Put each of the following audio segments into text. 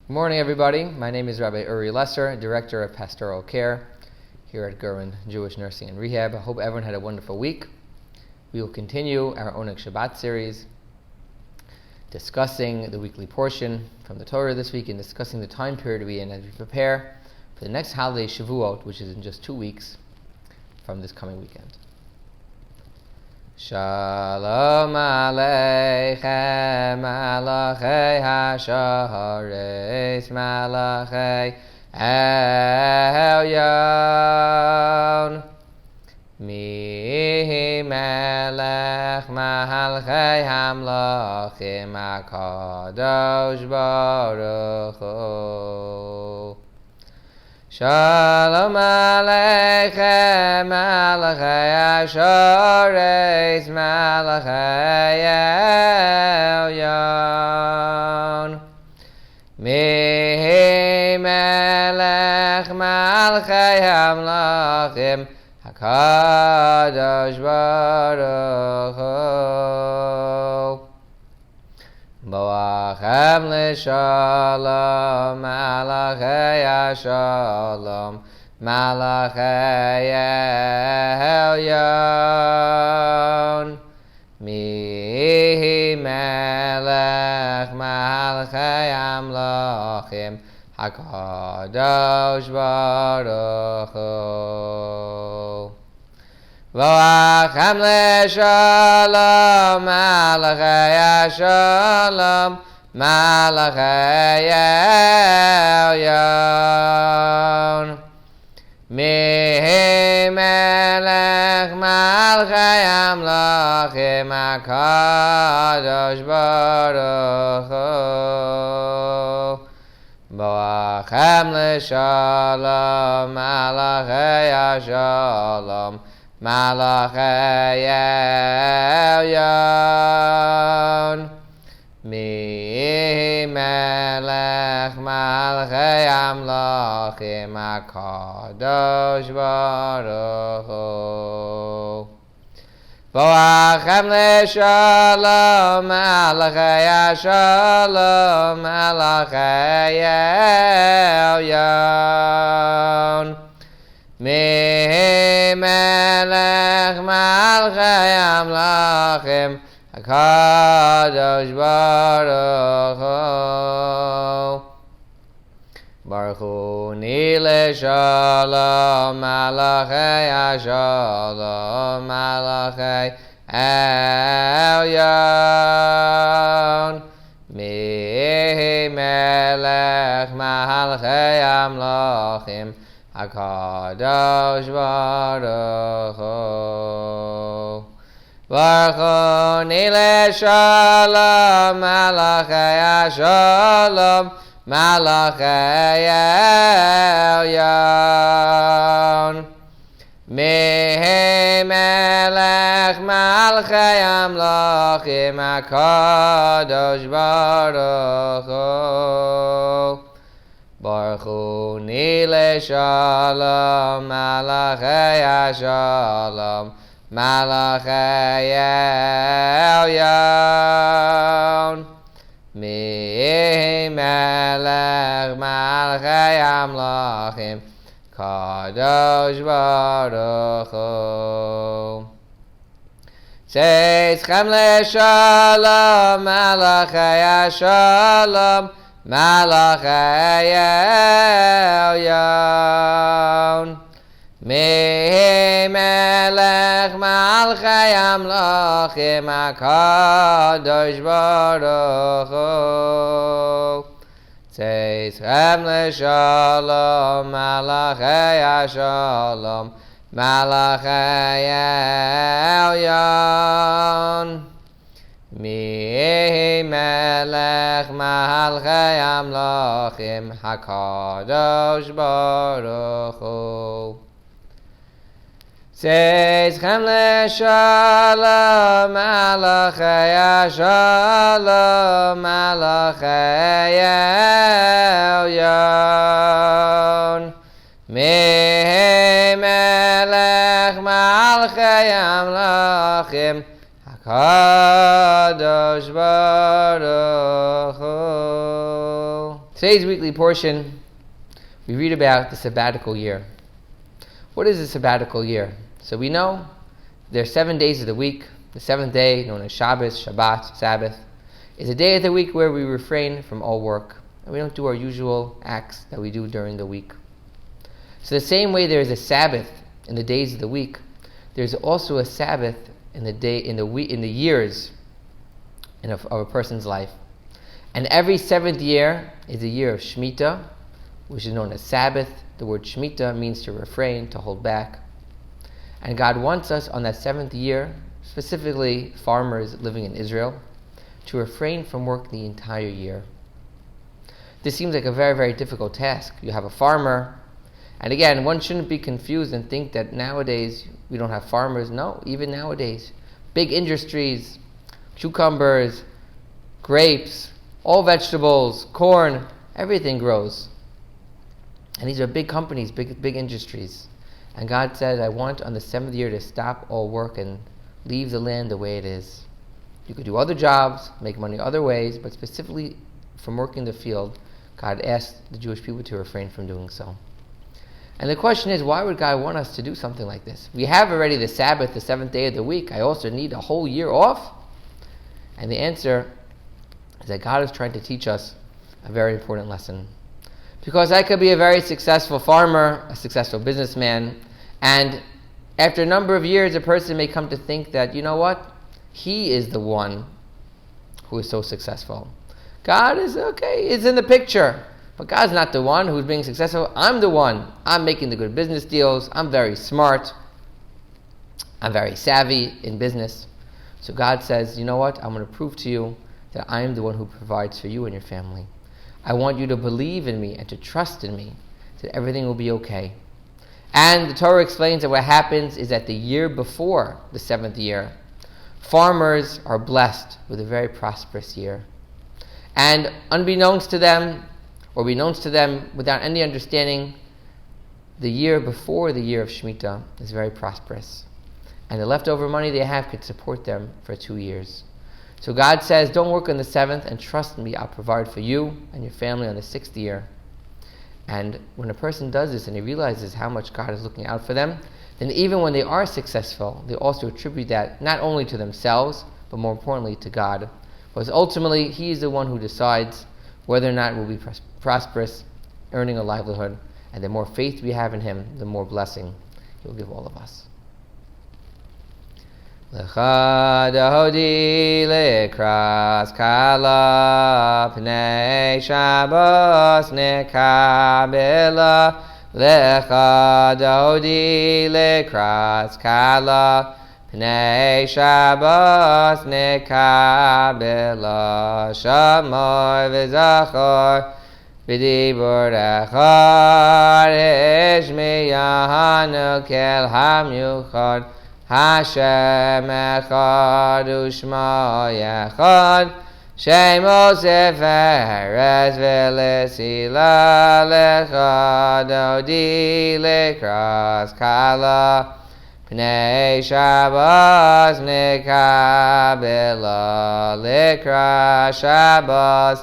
Good morning, everybody. My name is Rabbi Lesser, Director of Pastoral Care here at Gurwin Jewish Nursing and Rehab. I hope everyone had a wonderful week. We will continue our Oneg Shabbat series, discussing the weekly portion from the Torah this week and discussing the time period we're in as we prepare for the next holiday, Shavuot, which is in just 2 weeks from this coming weekend. Shalom Aleichem, Malachei HaSharetz, Malachei Elyon. Mi Melech Malchei Hamlachim, HaKadosh Baruch Hu. Shalom Aleichem, Malachei HaSharetz, Malachei Elyon. Mi Melech Malchei Hamlachim, HaKadosh Baruch Hu. Boachem l'shalom, Malachei HaShalom, Malachei Elyon. Mi Melech Malchei Hamlachim, HaKadosh Baruch Hu. Boachem l'shalom, Malachei HaShalom, Malachei Elyon. Mi Melech Malchei Hamlachim, HaKadosh Baruch Hu. Boachem l'shalom, Malachei HaShalom, Malachei Elyon. Mi Melech Malchei Hamlachim, HaKadosh Baruch Hu. Boachem l'shalom, Malachei HaShalom, Malachei Elyon. Mi Melech Malchei Hamlachim, HaKadosh Baruch Hu. Baruch Hu ni l'shalom, Malachei HaShalom, Malachei Elyon. Mi Melech Malchei Hamlachim, HaKadosh Baruch Hu. Baruch Hu ni l'shalom, Malachei HaShalom, Malachei Elyon. Mi Melech Malchei Hamlachim, HaKadosh Baruch Hu. Baruch Hu ni l'shalom, Malachei HaShalom, Malachei Elyon. Mi Melech Malchei Hamlachim, Kadosh Baruch Hu. Seitchem l'shalom, Malachei HaShalom, Malachei Elyon. Mi Melech Malchei Hamlachim, HaKadosh Baruch Hu. Seitchem l'shalom, Malachei HaShalom, Malachei Elyon. Mi Melech Malchei Hamlachim, HaKadosh Baruch Hu. Seitchem l'shalom, Malachei HaShalom, Malachei Elyon. Mi Melech Malchei Hamlachim, HaKadosh Baruch Hu. Today's weekly portion, we read about the sabbatical year. What is a sabbatical year? So we know there are 7 days of the week. The seventh day, known as Shabbat, Sabbath, is a day of the week where we refrain from all work and we don't do our usual acts that we do during the week. So the same way there is a Sabbath in the days of the week, there's also a Sabbath in the years of a person's life. And every 7th year is a year of Shemitah, which is known as Sabbath. The word Shemitah means to refrain, to hold back. And God wants us on that 7th year, specifically farmers living in Israel, to refrain from work the entire year. This seems like a very, very difficult task. You have a farmer, and again, one shouldn't be confused and think that nowadays we don't have farmers. No, even nowadays, big industries, cucumbers, grapes, all vegetables, corn, everything grows. And these are big companies, big industries. And God said, I want on the 7th year to stop all work and leave the land the way it is. You could do other jobs, make money other ways, but specifically from working the field, God asked the Jewish people to refrain from doing so. And the question is, why would God want us to do something like this? We have already the Sabbath, the 7th day of the week. I also need a whole year off? And the answer is that God is trying to teach us a very important lesson. Because I could be a very successful farmer, a successful businessman, and after a number of years, a person may come to think that, you know what? He is the one who is so successful. God is in the picture, but God's not the one who's being successful. I'm the one. I'm making the good business deals. I'm very smart. I'm very savvy in business. So God says, you know what? I'm going to prove to you that I am the one who provides for you and your family. I want you to believe in me and to trust in me, that everything will be okay. And the Torah explains that what happens is that the year before the 7th year, farmers are blessed with a very prosperous year. And unbeknownst to them, or beknownst to them without any understanding, the year before the year of Shemitah is very prosperous. And the leftover money they have could support them for 2 years. So God says, don't work on the 7th, and trust me, I'll provide for you and your family on the 6th year. And when a person does this and he realizes how much God is looking out for them, then even when they are successful, they also attribute that not only to themselves, but more importantly to God. Because ultimately, He is the one who decides whether or not we'll be prosperous, earning a livelihood. And the more faith we have in Him, the more blessing He will give all of us. Lecha dodi lekras kala pnei Shabbos nekabela. Lecha dodi lekras kala pnei Shabbos nekabela. Shamor v'zachor v'dibur echad ishmiyahanu kel hamyuchad. Hashem echad u'shmo echad. Shemo seferes v'lesila. Lecha dodi lekras kala pnei Shabbos nekabela. Lekras Shabbos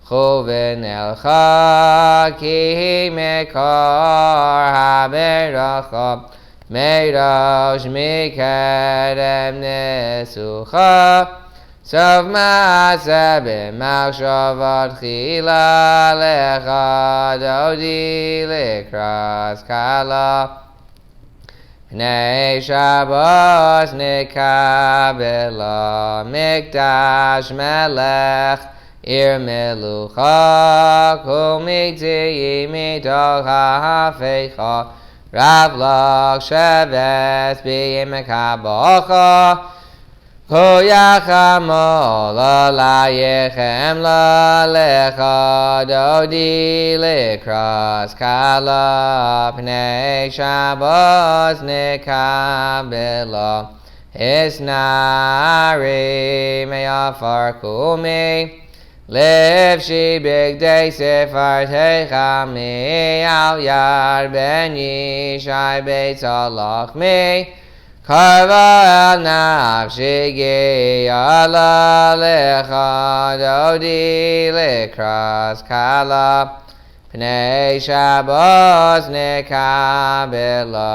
chuvin elcha ki mekor haberacha. Meirosh mikedem nesucha. Sov maaseh b'machshavot chila. Lecha dodi lekras kala pnei Shabbos nekabela. Mikdash melech ir melucha. Kol mitzi mitoch ha'afecha. Rav lach sheves b'yemekabocha. Hoyachamo lalayechem la. Lecha dodi lekras kala pnei Shabbos nekabela. Hisnari me'afar kumi. Levshi bigdei sefartecha mi al yad ben yishai beit salach mi. Karva nafshi ge ala lecha dodi lekras kala Pnei Shabbos nekabela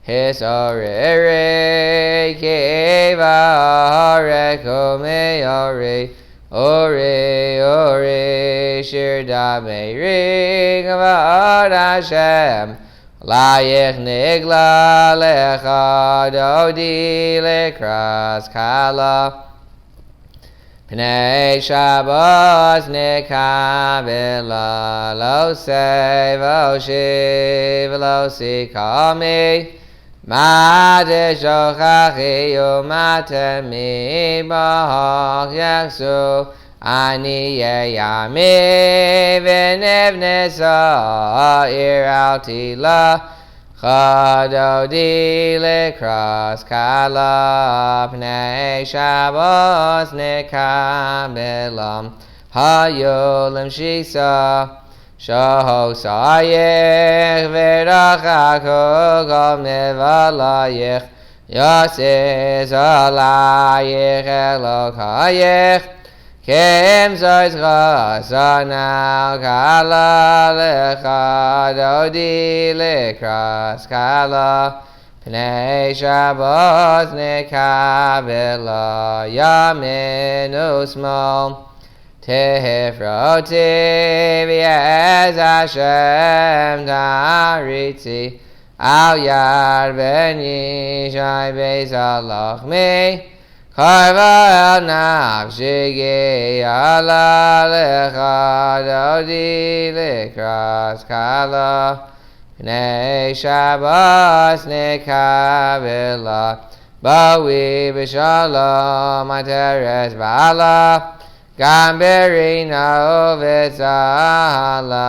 Hisarere kiva hareko meore Ore shirda meiri kavad Hashem Layich nigla lecha dodi lekras kala Pnei Shabbos nekabela lo say v'oshiv lo sikami Mate shochachi umatemi b'hach yachsu Ani yeyami v'nivne sa'ir al tila Chadodi lekras kala Pnei Shabbos nekabelam Hayolim shisa Shahosayich v'rachako kol mevalayich Yasiz alayich elokayich Kim zois chasanal kala lecha dodi lekras kala Pnei Shabbos nekabela yamin usmal Tehefroti v'yez Hashem taritzi Al yad ben yishai beis alachmi Karva el nafshi ge ala lecha dodi lekras kala Pnei Shabbos nekabela Bawi b'shalom ateres b'ala Gamberina ovetzahala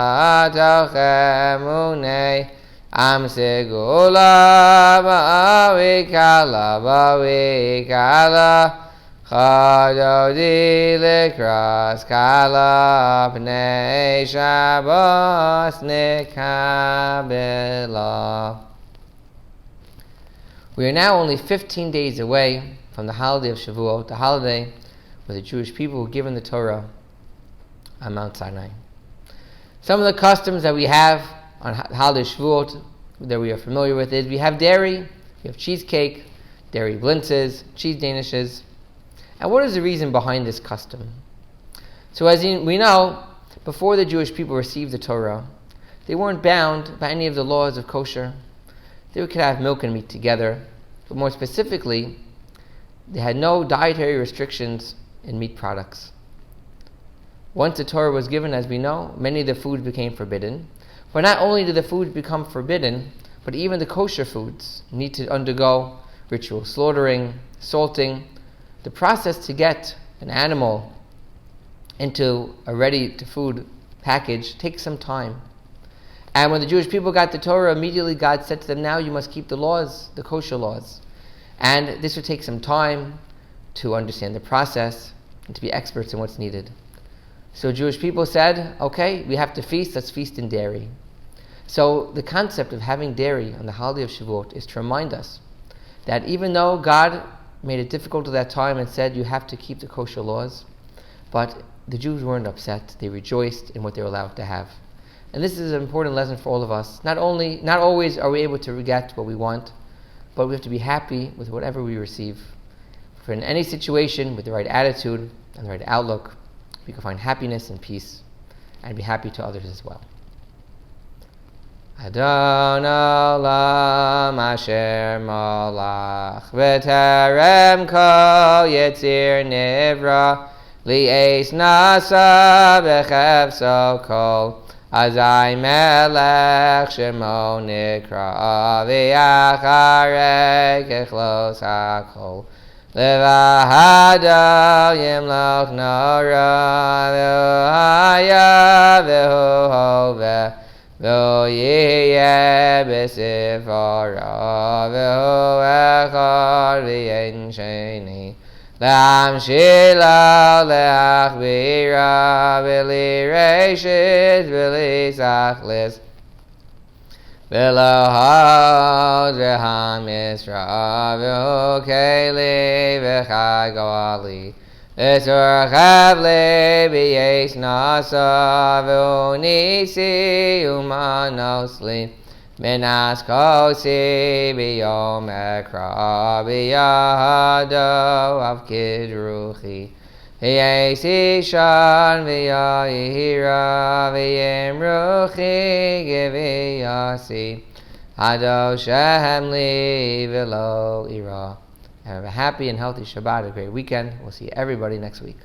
tochemune Am segula ba'awikala Chadodi lekras kala Pnei Shabbos nekabela. We are now only 15 days away from the holiday of Shavuot, the holiday where the Jewish people were given the Torah on Mount Sinai. Some of the customs that we have on holiday Shavuot that we are familiar with is we have dairy, we have cheesecake, dairy blintzes, cheese danishes. And what is the reason behind this custom? So as we know, before the Jewish people received the Torah, they weren't bound by any of the laws of kosher. They could have milk and meat together, but more specifically, they had no dietary restrictions in meat products. Once the Torah was given, as we know, many of the foods became forbidden. But not only did the foods become forbidden, but even the kosher foods need to undergo ritual slaughtering, salting. The process to get an animal into a ready-to-food package takes some time. And when the Jewish people got the Torah, immediately God said to them, now you must keep the laws, the kosher laws. And this would take some time to understand the process and to be experts in what's needed. So Jewish people said, okay, we have to feast, let's feast in dairy. So the concept of having dairy on the holiday of Shavuot is to remind us that even though God made it difficult at that time and said you have to keep the kosher laws, but the Jews weren't upset, they rejoiced in what they were allowed to have. And this is an important lesson for all of us. Not always are we able to get what we want, but we have to be happy with whatever we receive. For in any situation, with the right attitude and the right outlook, we can find happiness and peace, and be happy to others as well. Adon olam asher molach v'terem kol yetzir nivra li'es nasa b'chefso kol azai melech shemo nikra v'yacharei kechlos hakol Levahado yimloch nora v'haya v'hu hoveh v'hu yiyeh b'sifara v'hu echad v'yein sheni L'amshila le'achbira v'li reishis v'li sachlis V'lo hod v'ham Yisra v'hu keli v'chai goali v'sur chavli b'yesh nasa v'hu nisi umanosli Minas kosi b'yom ekra b'yahado av kidruchi V'yesi shan v'yahira v'yemruchi g'v'yasi Hado shehem li v'lo ira. Have a happy and healthy Shabbat, a great weekend. We'll see everybody next week.